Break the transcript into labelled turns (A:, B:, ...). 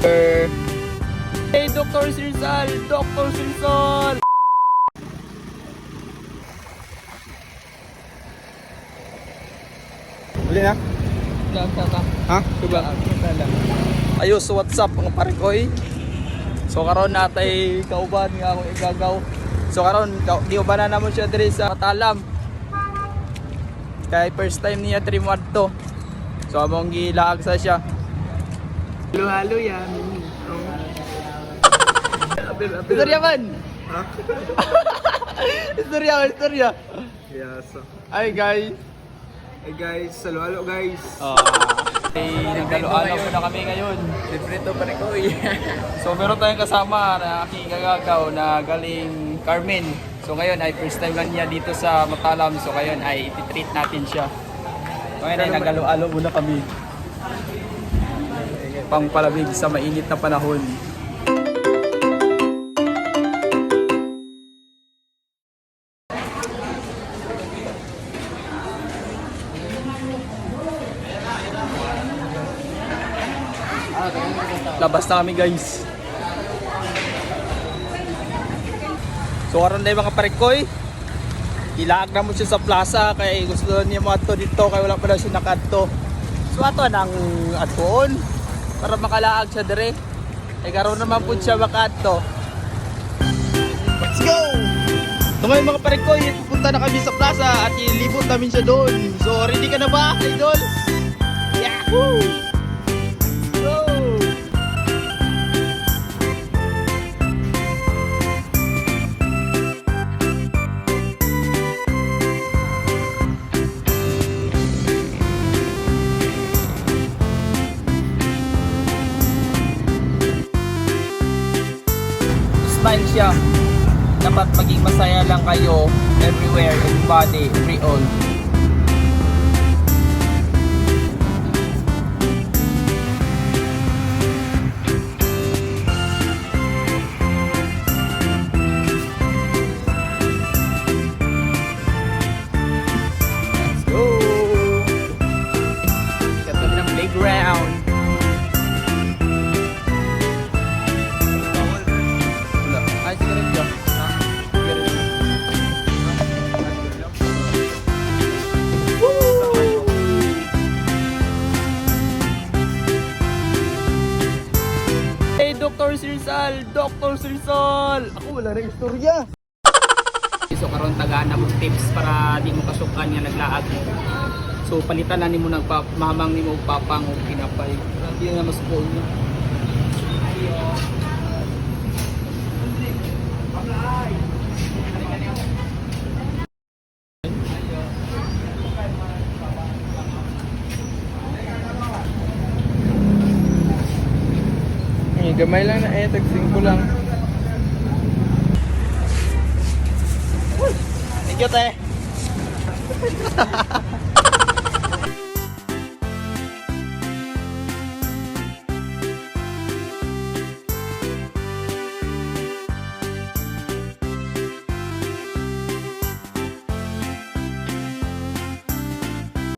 A: Hey, Dr. Sirsal! Dr. Sirsal!
B: Uli na? Ha?
A: Diba? Ayos, so what's up mga parikoy? So karon natay kauban nga akong igagaw. So karon di ba na naman siya diri sa Matalam. Kay first time niya diri mo adto. So among gilaag sa siya. Halo yan. Istorya man.
B: Ha?
A: Istorya.
B: Yes.
A: Ay guys.
B: Hey guys, halo guys.
A: Nagdalo-alo na kami ngayon.
B: Librito pa rin ko eh.
A: So meron tayong kasama na aking kagagaw na galing Carmen. So ngayon ay first time lang niya dito sa Matalam. So ngayon ay ititreat natin siya. Ngayon ay nagdalo-alo muna kami. Pangpalamig sa mainit na panahon. Labas na kami guys. So karon na mga parikoy, ilaag na mo siya sa plaza kay gusto niya mo ato dito kay wala pa daw siya nakadto. So ato nang atoon para makalaag siya dire. Kay karon naman pud siya makadto. Let's go. So ngayon mga parikoy, pupunta na kami sa plaza at ilibot namin siya doon. So ready ka na ba, idol? Yahoo! Go! Smile siya. Dapat maging masaya lang kayo everywhere, everybody, every all. Let's go! Kat kami ng playground. Ay, sigaret ka. Ha? Sigaret. Woo! Hey, Dr. Sirsal! Dr. Sirsal! Ako wala rin istorya. So karon tagaan na mo tips para di mo kasukan nga naglaag. So palitan na nimo nagpamamang nimo papang o pinapay. Hindi na mas cool.
B: Gamay lang na tagsing ko lang.
A: Thank you, te.